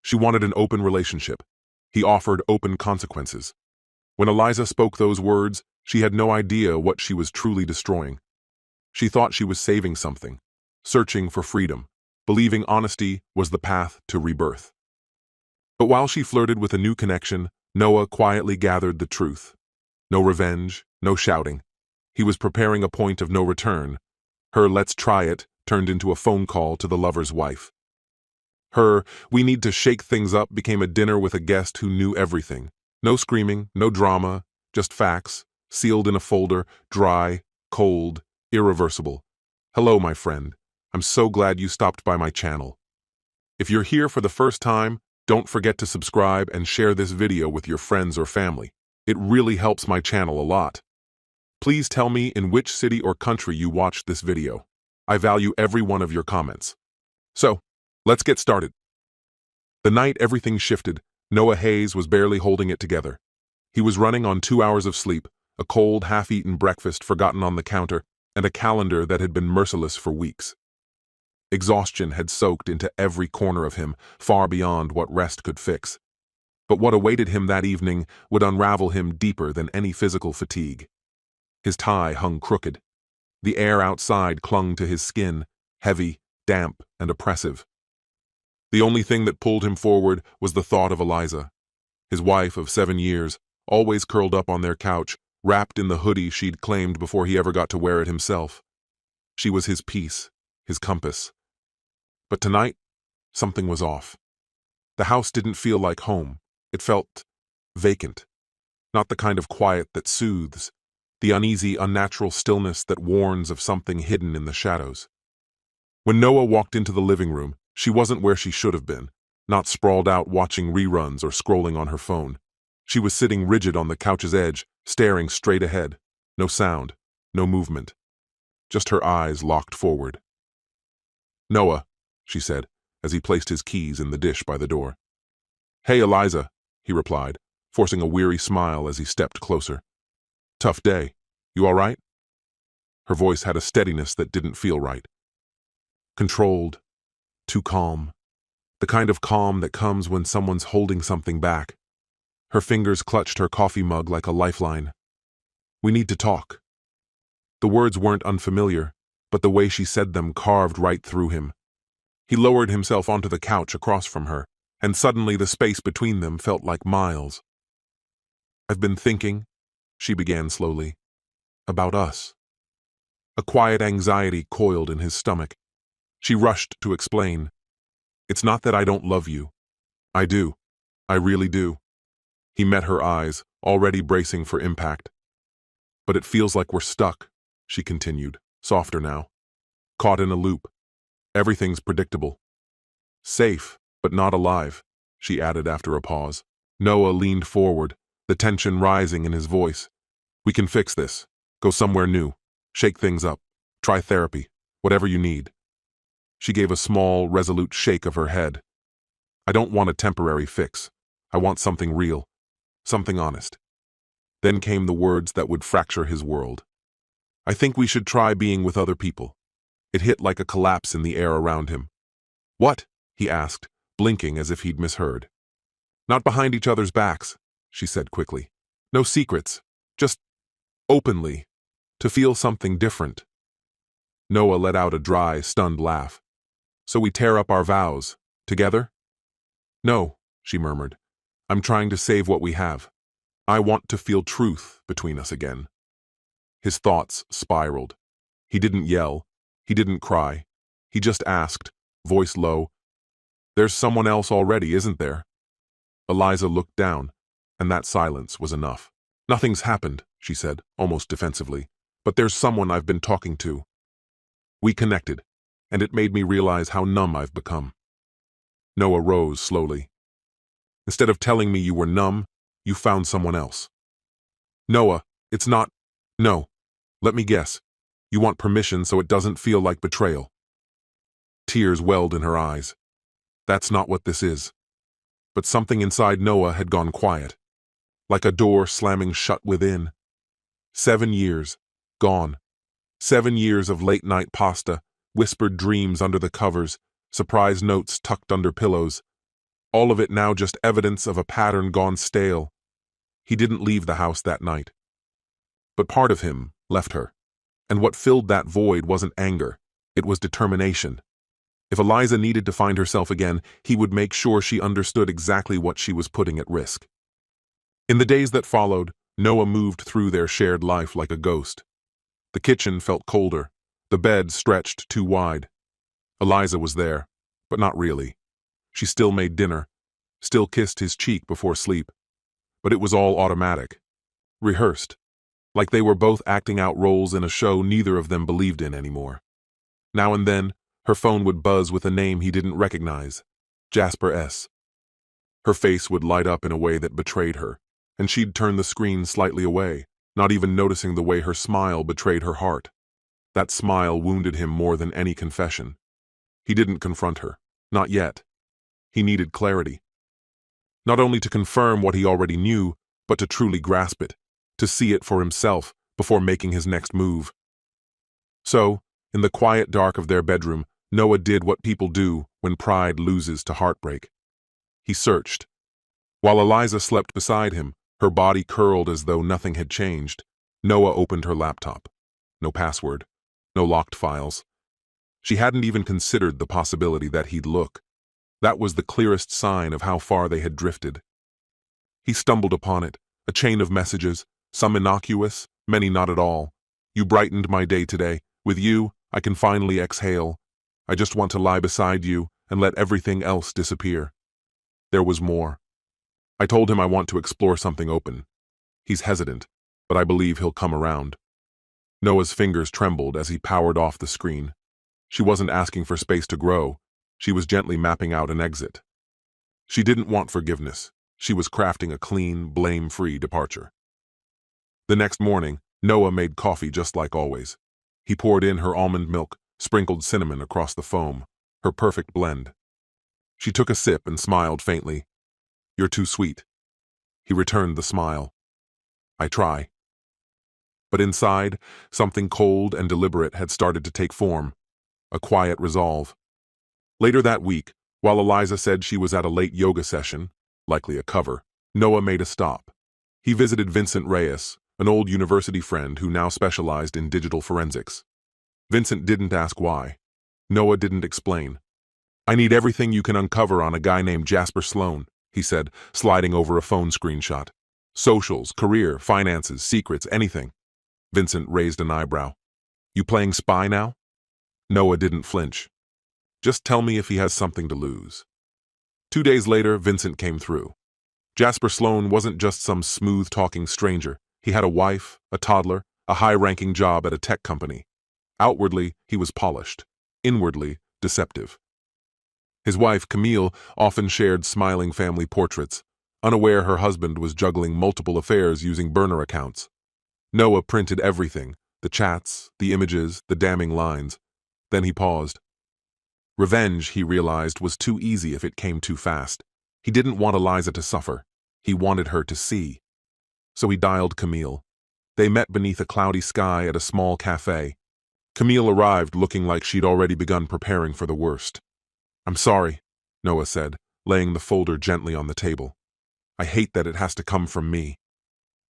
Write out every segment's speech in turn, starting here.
She wanted an open relationship. He offered open consequences. When Eliza spoke those words, she had no idea what she was truly destroying. She thought she was saving something, searching for freedom, believing honesty was the path to rebirth. But while she flirted with a new connection, Noah quietly gathered the truth. No revenge, no shouting. He was preparing a point of no return. Her "let's try it" turned into a phone call to the lover's wife. Her "we need to shake things up" became a dinner with a guest who knew everything. No screaming, no drama, just facts, sealed in a folder, dry, cold, irreversible. "Hello, my friend. I'm so glad you stopped by my channel. If you're here for the first time, don't forget to subscribe and share this video with your friends or family. It really helps my channel a lot. Please tell me in which city or country you watched this video. I value every one of your comments. So, let's get started. The night everything shifted, Noah Hayes was barely holding it together. He was running on 2 hours of sleep, a cold, half-eaten breakfast forgotten on the counter, and a calendar that had been merciless for weeks. Exhaustion had soaked into every corner of him, far beyond what rest could fix. But what awaited him that evening would unravel him deeper than any physical fatigue. His tie hung crooked. The air outside clung to his skin, heavy, damp, and oppressive. The only thing that pulled him forward was the thought of Eliza, his wife of 7 years, always curled up on their couch, wrapped in the hoodie she'd claimed before he ever got to wear it himself. She was his peace, his compass. But tonight, something was off. The house didn't feel like home. It felt vacant. Not the kind of quiet that soothes, the uneasy, unnatural stillness that warns of something hidden in the shadows. When Noah walked into the living room, she wasn't where she should have been, not sprawled out watching reruns or scrolling on her phone. She was sitting rigid on the couch's edge, staring straight ahead. No sound, no movement. Just her eyes locked forward. "Noah," she said, as he placed his keys in the dish by the door. "Hey, Eliza," he replied, forcing a weary smile as he stepped closer. "Tough day. You all right?" Her voice had a steadiness that didn't feel right. Controlled, too calm. The kind of calm that comes when someone's holding something back. Her fingers clutched her coffee mug like a lifeline. "We need to talk." The words weren't unfamiliar, but the way she said them carved right through him. He lowered himself onto the couch across from her, and suddenly the space between them felt like miles. "I've been thinking," she began slowly, "about us." A quiet anxiety coiled in his stomach. She rushed to explain. "It's not that I don't love you. I do. I really do." He met her eyes, already bracing for impact. "But it feels like we're stuck," she continued, softer now. "Caught in a loop. Everything's predictable. Safe, but not alive," she added after a pause. Noah leaned forward, the tension rising in his voice. "We can fix this. Go somewhere new. Shake things up. Try therapy. Whatever you need." She gave a small, resolute shake of her head. "I don't want a temporary fix. I want something real. Something honest." Then came the words that would fracture his world. "I think we should try being with other people." It hit like a collapse in the air around him. "What?" he asked, blinking as if he'd misheard. "Not behind each other's backs," she said quickly. "No secrets. Just openly. To feel something different." Noah let out a dry, stunned laugh. "So we tear up our vows. Together?" "No," she murmured. "I'm trying to save what we have. I want to feel truth between us again." His thoughts spiraled. He didn't yell. He didn't cry. He just asked, voice low, "There's someone else already, isn't there?" Eliza looked down, and that silence was enough. "Nothing's happened," she said, almost defensively, "but there's someone I've been talking to." We connected, and it made me realize how numb I've become. Noah rose slowly. "Instead of telling me you were numb, you found someone else." "Noah, it's not—" "No. Let me guess. You want permission so it doesn't feel like betrayal." Tears welled in her eyes. "That's not what this is." But something inside Noah had gone quiet, like a door slamming shut within. 7 years, gone. 7 years of late-night pasta, whispered dreams under the covers, surprise notes tucked under pillows. all of it now just evidence of a pattern gone stale. He didn't leave the house that night. But part of him left her. And what filled that void wasn't anger, it was determination. If Eliza needed to find herself again, he would make sure she understood exactly what she was putting at risk. In the days that followed, Noah moved through their shared life like a ghost. The kitchen felt colder, the bed stretched too wide. Eliza was there, but not really. She still made dinner, still kissed his cheek before sleep. But it was all automatic, rehearsed, like they were both acting out roles in a show neither of them believed in anymore. Now and then, her phone would buzz with a name he didn't recognize, Jasper S. Her face would light up in a way that betrayed her, and she'd turn the screen slightly away, not even noticing the way her smile betrayed her heart. That smile wounded him more than any confession. He didn't confront her, not yet. He needed clarity. Not only to confirm what he already knew, but to truly grasp it, to see it for himself before making his next move. So, in the quiet dark of their bedroom, Noah did what people do when pride loses to heartbreak. He searched. While Eliza slept beside him, her body curled as though nothing had changed, Noah opened her laptop. No password, no locked files. She hadn't even considered the possibility that he'd look. That was the clearest sign of how far they had drifted. He stumbled upon it, a chain of messages, some innocuous, many not at all. You brightened my day today. With you, I can finally exhale. I just want to lie beside you and let everything else disappear. There was more. I told him I want to explore something open. He's hesitant, but I believe he'll come around. Noah's fingers trembled as he powered off the screen. She wasn't asking for space to grow. She was gently mapping out an exit. She didn't want forgiveness. She was crafting a clean, blame-free departure. The next morning, Noah made coffee just like always. He poured in her almond milk, sprinkled cinnamon across the foam, her perfect blend. She took a sip and smiled faintly. You're too sweet. He returned the smile. I try. But inside, something cold and deliberate had started to take form, a quiet resolve. Later that week, while Eliza said she was at a late yoga session, likely a cover, Noah made a stop. He visited Vincent Reyes, an old university friend who now specialized in digital forensics. Vincent didn't ask why. Noah didn't explain. I need everything you can uncover on a guy named Jasper Sloan, he said, sliding over a phone screenshot. Socials, career, finances, secrets, anything. Vincent raised an eyebrow. You playing spy now? Noah didn't flinch. Just tell me if he has something to lose. 2 days later, Vincent came through. Jasper Sloan wasn't just some smooth-talking stranger. He had a wife, a toddler, a high-ranking job at a tech company. Outwardly, he was polished. Inwardly, deceptive. His wife, Camille, often shared smiling family portraits, unaware her husband was juggling multiple affairs using burner accounts. Noah printed everything, the chats, the images, the damning lines. Then he paused. Revenge, he realized, was too easy if it came too fast. He didn't want Eliza to suffer. He wanted her to see. So he dialed Camille. They met beneath a cloudy sky at a small cafe. Camille arrived looking like she'd already begun preparing for the worst. I'm sorry, Noah said, laying the folder gently on the table. I hate that it has to come from me.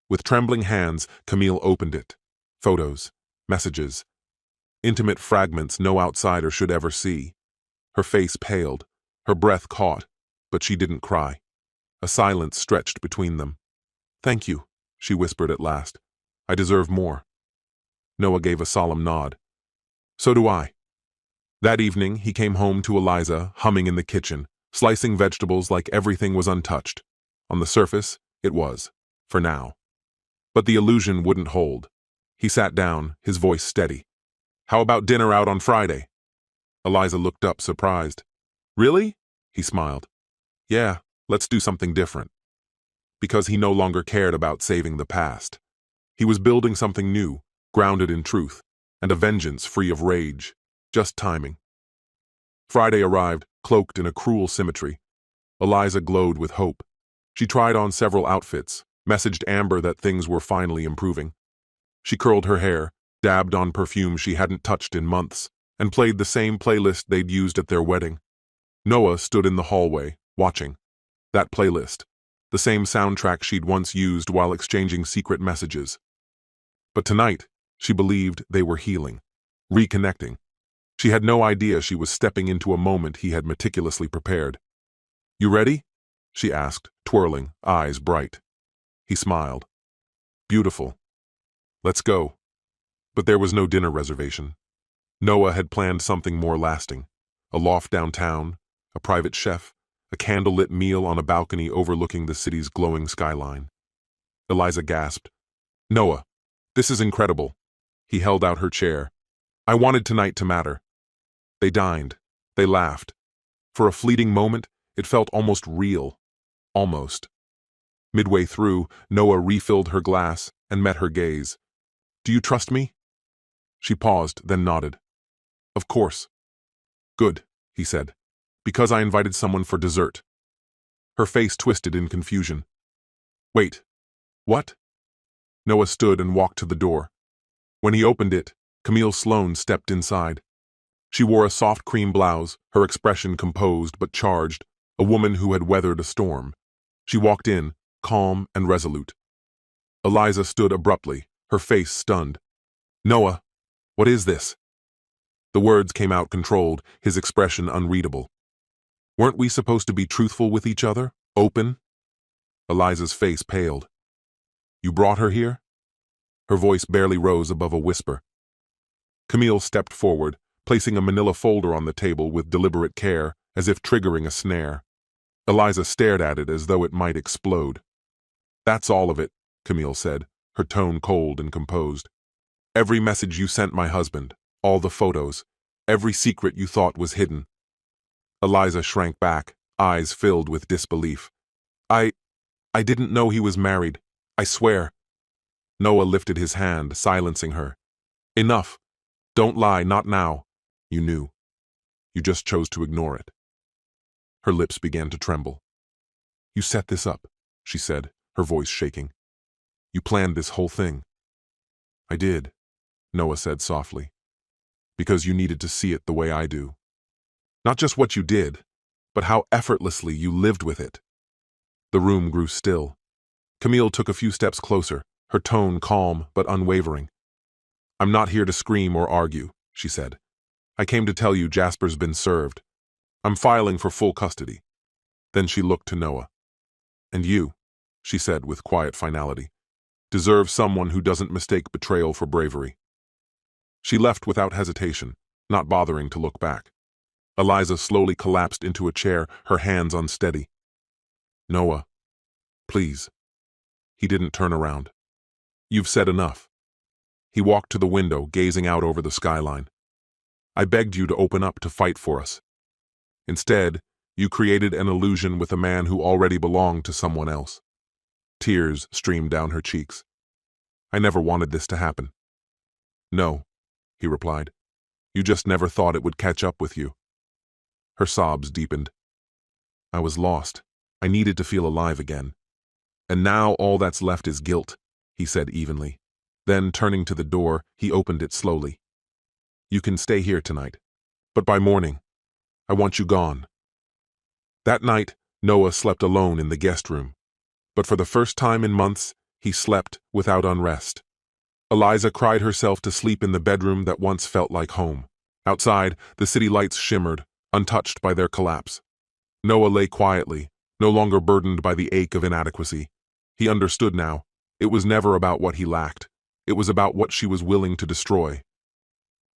With trembling hands, Camille opened it. Photos, messages, intimate fragments no outsider should ever see. Her face paled, her breath caught, but she didn't cry. A silence stretched between them. Thank you, she whispered at last. I deserve more. Noah gave a solemn nod. So do I. That evening, he came home to Eliza, humming in the kitchen, slicing vegetables like everything was untouched. On the surface, it was, for now. But the illusion wouldn't hold. He sat down, his voice steady. How about dinner out on Friday? Eliza looked up, surprised. Really? He smiled. Yeah, let's do something different. Because he no longer cared about saving the past. He was building something new, grounded in truth, and a vengeance free of rage. Just timing. Friday arrived, cloaked in a cruel symmetry. Eliza glowed with hope. She tried on several outfits, messaged Amber that things were finally improving. She curled her hair, dabbed on perfume she hadn't touched in months, and played the same playlist they'd used at their wedding. Noah stood in the hallway, watching. That playlist. The same soundtrack she'd once used while exchanging secret messages. But tonight, she believed they were healing, reconnecting. She had no idea she was stepping into a moment he had meticulously prepared. "You ready?" she asked, twirling, eyes bright. He smiled. "Beautiful. Let's go." But there was no dinner reservation. Noah had planned something more lasting. A loft downtown, a private chef, a candlelit meal on a balcony overlooking the city's glowing skyline. Eliza gasped. "Noah, this is incredible." He held out her chair. "I wanted tonight to matter." They dined. They laughed. For a fleeting moment, it felt almost real. Almost. Midway through, Noah refilled her glass and met her gaze. "Do you trust me?" She paused, then nodded. "Of course." "Good," he said, "because I invited someone for dessert." Her face twisted in confusion. "Wait, what?" Noah stood and walked to the door. When he opened it, Camille Sloane stepped inside. She wore a soft cream blouse, her expression composed but charged, a woman who had weathered a storm. She walked in, calm and resolute. Eliza stood abruptly, her face stunned. "Noah, what is this?" The words came out controlled, his expression unreadable. "Weren't we supposed to be truthful with each other? Open?" Eliza's face paled. "You brought her here?" Her voice barely rose above a whisper. Camille stepped forward, placing a manila folder on the table with deliberate care, as if triggering a snare. Eliza stared at it as though it might explode. "That's all of it," Camille said, her tone cold and composed. "Every message you sent my husband, all the photos, every secret you thought was hidden." Eliza shrank back, eyes filled with disbelief. I didn't know he was married. I swear." Noah lifted his hand, silencing her. "Enough. Don't lie, not now. You knew. You just chose to ignore it." Her lips began to tremble. "You set this up," she said, her voice shaking. "You planned this whole thing." "I did," Noah said softly. "Because you needed to see it the way I do. Not just what you did, but how effortlessly you lived with it." The room grew still. Camille took a few steps closer, her tone calm but unwavering. "I'm not here to scream or argue," she said. "I came to tell you Jasper's been served. I'm filing for full custody." Then she looked to Noah. "And you," she said with quiet finality, "deserve someone who doesn't mistake betrayal for bravery." She left without hesitation, not bothering to look back. Eliza slowly collapsed into a chair, her hands unsteady. "Noah, please." He didn't turn around. "You've said enough." He walked to the window, gazing out over the skyline. "I begged you to open up, to fight for us. Instead, you created an illusion with a man who already belonged to someone else." Tears streamed down her cheeks. "I never wanted this to happen." "No," he replied. "You just never thought it would catch up with you." Her sobs deepened. "I was lost. I needed to feel alive again. And now all that's left is guilt," he said evenly. Then, turning to the door, he opened it slowly. "You can stay here tonight. But by morning, I want you gone." That night, Noah slept alone in the guest room. But for the first time in months, he slept without unrest. Eliza cried herself to sleep in the bedroom that once felt like home. Outside, the city lights shimmered, untouched by their collapse. Noah lay quietly, no longer burdened by the ache of inadequacy. He understood now. It was never about what he lacked. It was about what she was willing to destroy.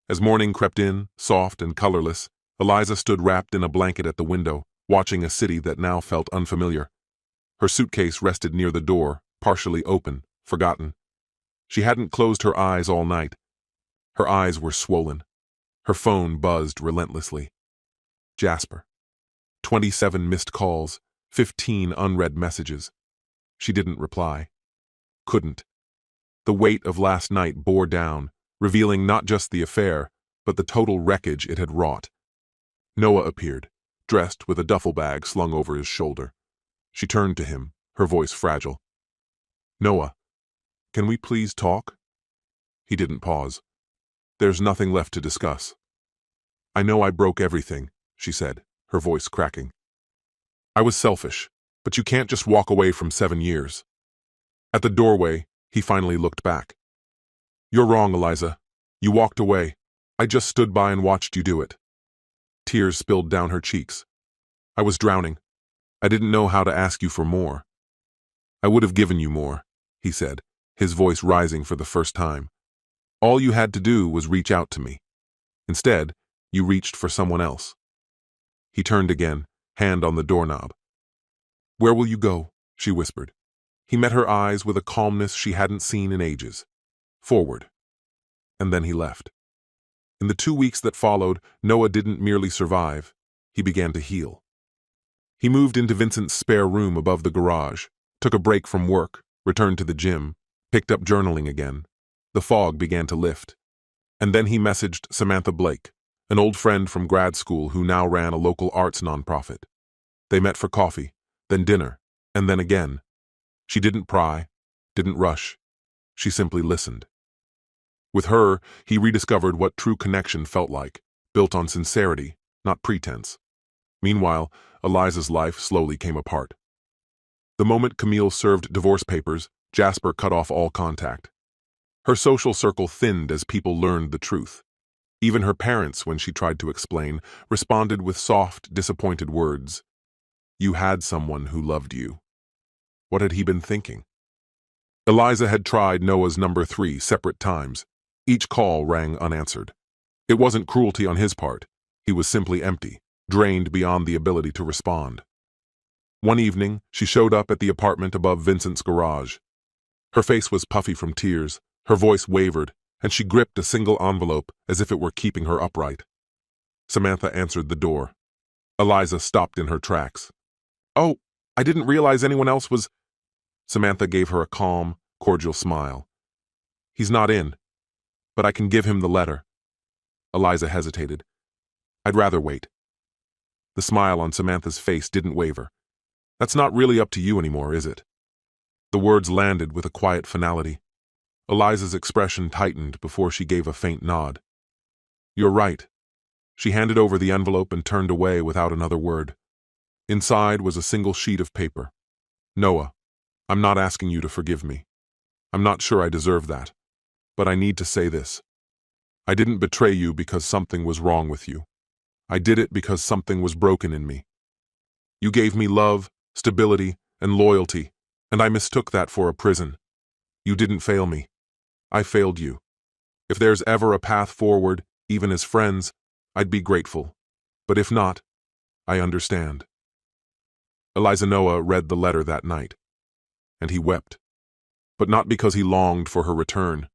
As morning crept in, soft and colorless, Eliza stood wrapped in a blanket at the window, watching a city that now felt unfamiliar. Her suitcase rested near the door, partially open, forgotten. She hadn't closed her eyes all night. Her eyes were swollen. Her phone buzzed relentlessly. Jasper. 27 missed calls, 15 unread messages. She didn't reply. Couldn't. The weight of last night bore down, revealing not just the affair, but the total wreckage it had wrought. Noah appeared, dressed with a duffel bag slung over his shoulder. She turned to him, her voice fragile. "Noah, can we please talk?" He didn't pause. "There's nothing left to discuss." "I know I broke everything," she said, her voice cracking. "I was selfish. But you can't just walk away from 7 years. At the doorway, he finally looked back. You're wrong, Eliza. You walked away. I just stood by and watched you do it. Tears spilled down her cheeks. I was drowning. I didn't know how to ask you for more. I would have given you more, he said, his voice rising for the first time. All you had to do was reach out to me. Instead, you reached for someone else. He turned again, hand on the doorknob. Where will you go? She whispered. He met her eyes with a calmness she hadn't seen in ages. Forward. And then he left. In the 2 weeks that followed, Noah didn't merely survive. He began to heal. He moved into Vincent's spare room above the garage, took a break from work, returned to the gym, picked up journaling again. The fog began to lift. And then he messaged Samantha Blake, an old friend from grad school who now ran a local arts nonprofit. They met for coffee, then dinner, and then again. She didn't pry, didn't rush. She simply listened. With her, he rediscovered what true connection felt like, built on sincerity, not pretense. Meanwhile, Eliza's life slowly came apart. The moment Camille served divorce papers, Jasper cut off all contact. Her social circle thinned as people learned the truth. Even her parents, when she tried to explain, responded with soft, disappointed words. You had someone who loved you. What had he been thinking? Eliza had tried Noah's number 3 separate times. Each call rang unanswered. It wasn't cruelty on his part. He was simply empty, drained beyond the ability to respond. One evening, she showed up at the apartment above Vincent's garage. Her face was puffy from tears, her voice wavered, and she gripped a single envelope as if it were keeping her upright. Samantha answered the door. Eliza stopped in her tracks. Oh, I didn't realize anyone else was... Samantha gave her a calm, cordial smile. He's not in, but I can give him the letter. Eliza hesitated. I'd rather wait. The smile on Samantha's face didn't waver. That's not really up to you anymore, is it? The words landed with a quiet finality. Eliza's expression tightened before she gave a faint nod. You're right. She handed over the envelope and turned away without another word. Inside was a single sheet of paper. Noah, I'm not asking you to forgive me. I'm not sure I deserve that. But I need to say this. I didn't betray you because something was wrong with you. I did it because something was broken in me. You gave me love, stability, and loyalty, and I mistook that for a prison. You didn't fail me. I failed you. If there's ever a path forward, even as friends, I'd be grateful. But if not, I understand. Eliza Noah read the letter that night, and he wept. But not because he longed for her return.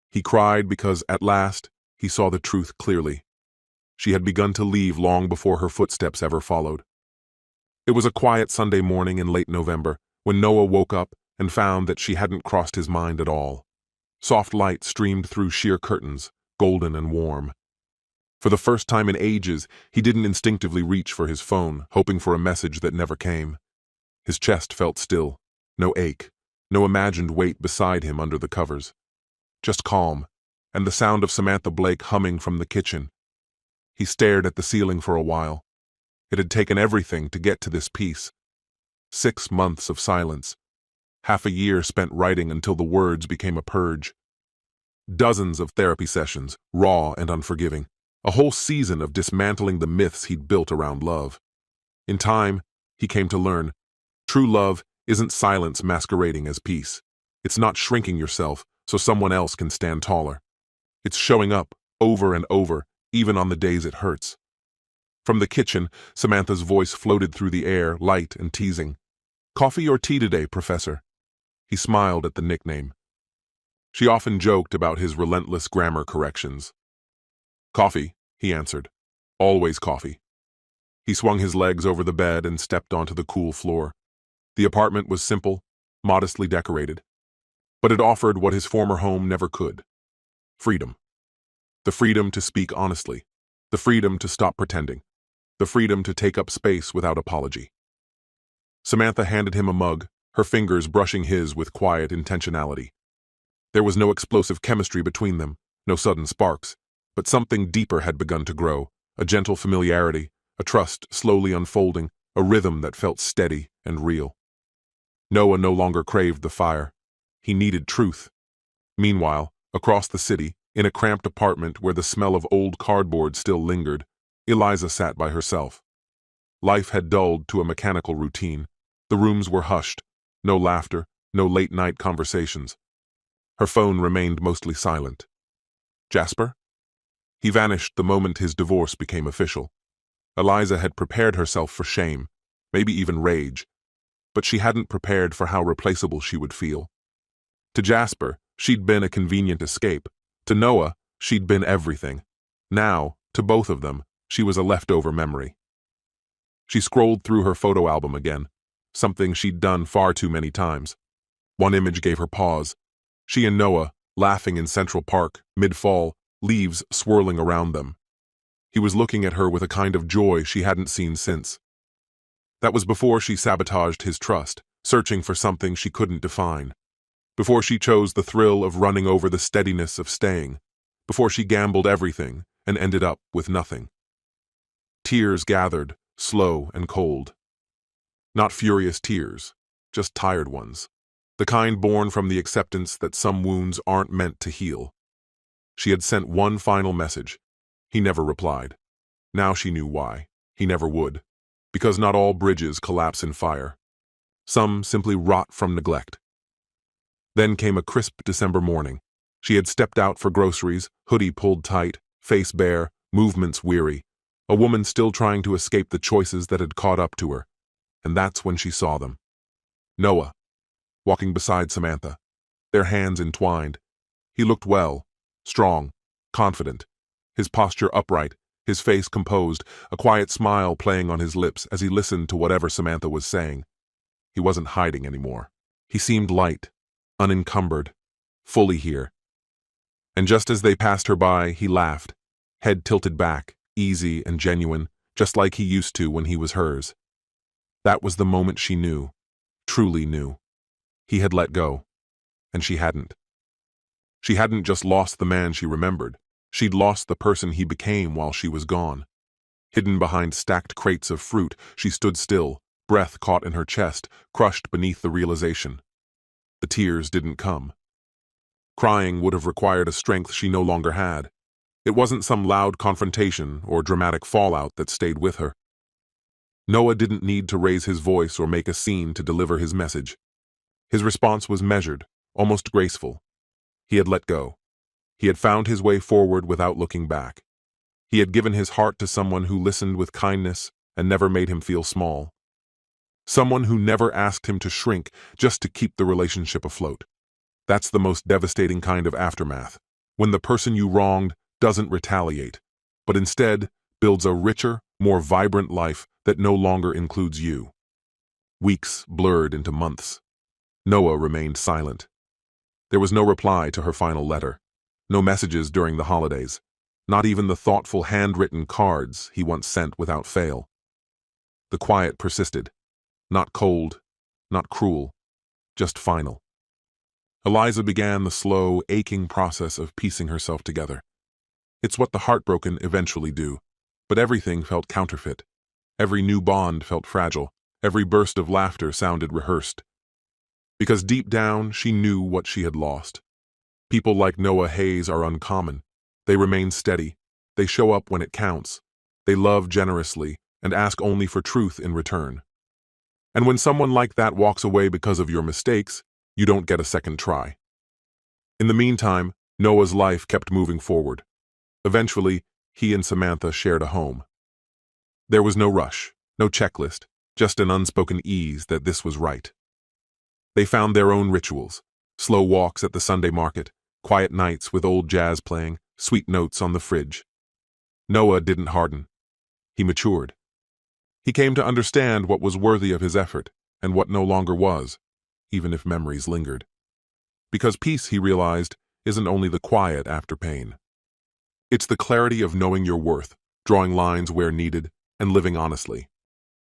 He cried because, at last, he saw the truth clearly. She had begun to leave long before her footsteps ever followed. It was a quiet Sunday morning in late November when Noah woke up and found that she hadn't crossed his mind at all. Soft light streamed through sheer curtains, golden and warm. For the first time in ages, he didn't instinctively reach for his phone, hoping for a message that never came. His chest felt still, no ache, no imagined weight beside him under the covers. Just calm, and the sound of Samantha Blake humming from the kitchen. He stared at the ceiling for a while. It had taken everything to get to this peace. 6 months of silence. Half a year spent writing until the words became a purge. Dozens of therapy sessions, raw and unforgiving. A whole season of dismantling the myths he'd built around love. In time, he came to learn, true love isn't silence masquerading as peace. It's not shrinking yourself so someone else can stand taller. It's showing up, over and over, even on the days it hurts. From the kitchen, Samantha's voice floated through the air, light and teasing. Coffee or tea today, Professor? He smiled at the nickname. She often joked about his relentless grammar corrections. Coffee, he answered. Always coffee. He swung his legs over the bed and stepped onto the cool floor. The apartment was simple, modestly decorated, but it offered what his former home never could. Freedom. The freedom to speak honestly. The freedom to stop pretending. The freedom to take up space without apology. Samantha handed him a mug, her fingers brushing his with quiet intentionality. There was no explosive chemistry between them, no sudden sparks, but something deeper had begun to grow, a gentle familiarity, a trust slowly unfolding, a rhythm that felt steady and real. Noah no longer craved the fire. He needed truth. Meanwhile, across the city, in a cramped apartment where the smell of old cardboard still lingered, Eliza sat by herself. Life had dulled to a mechanical routine. The rooms were hushed. No laughter, no late-night conversations. Her phone remained mostly silent. Jasper? He vanished the moment his divorce became official. Eliza had prepared herself for shame, maybe even rage, but she hadn't prepared for how replaceable she would feel. To Jasper, she'd been a convenient escape. To Noah, she'd been everything. Now, to both of them, she was a leftover memory. She scrolled through her photo album again, something she'd done far too many times. One image gave her pause. She and Noah, laughing in Central Park, mid-fall, leaves swirling around them. He was looking at her with a kind of joy she hadn't seen since. That was before she sabotaged his trust, searching for something she couldn't define. Before she chose the thrill of running over the steadiness of staying. Before she gambled everything and ended up with nothing. Tears gathered, slow and cold. Not furious tears, just tired ones. The kind born from the acceptance that some wounds aren't meant to heal. She had sent one final message. He never replied. Now she knew why. He never would. Because not all bridges collapse in fire. Some simply rot from neglect. Then came a crisp December morning. She had stepped out for groceries, hoodie pulled tight, face bare, movements weary. A woman still trying to escape the choices that had caught up to her. And that's when she saw them. Noah, walking beside Samantha, their hands entwined. He looked well, strong, confident, his posture upright, his face composed, a quiet smile playing on his lips as he listened to whatever Samantha was saying. He wasn't hiding anymore. He seemed light, unencumbered, fully here. And just as they passed her by, he laughed, head tilted back, easy and genuine, just like he used to when he was hers. That was the moment she knew, truly knew. He had let go, and she hadn't. She hadn't just lost the man she remembered. She'd lost the person he became while she was gone. Hidden behind stacked crates of fruit, she stood still, breath caught in her chest, crushed beneath the realization. The tears didn't come. Crying would have required a strength she no longer had. It wasn't some loud confrontation or dramatic fallout that stayed with her. Noah didn't need to raise his voice or make a scene to deliver his message. His response was measured, almost graceful. He had let go. He had found his way forward without looking back. He had given his heart to someone who listened with kindness and never made him feel small. Someone who never asked him to shrink just to keep the relationship afloat. That's the most devastating kind of aftermath, when the person you wronged doesn't retaliate, but instead builds a richer, more vibrant life that no longer includes you. Weeks blurred into months. Noah remained silent. There was no reply to her final letter, no messages during the holidays, not even the thoughtful handwritten cards he once sent without fail. The quiet persisted, not cold, not cruel, just final. Eliza began the slow, aching process of piecing herself together. It's what the heartbroken eventually do, but everything felt counterfeit. Every new bond felt fragile. Every burst of laughter sounded rehearsed. Because deep down, she knew what she had lost. People like Noah Hayes are uncommon. They remain steady. They show up when it counts. They love generously and ask only for truth in return. And when someone like that walks away because of your mistakes, you don't get a second try. In the meantime, Noah's life kept moving forward. Eventually, he and Samantha shared a home. There was no rush, no checklist, just an unspoken ease that this was right. They found their own rituals, slow walks at the Sunday market, quiet nights with old jazz playing, sweet notes on the fridge. Noah didn't harden. He matured. He came to understand what was worthy of his effort and what no longer was, even if memories lingered. Because peace, he realized, isn't only the quiet after pain. It's the clarity of knowing your worth, drawing lines where needed, and living honestly.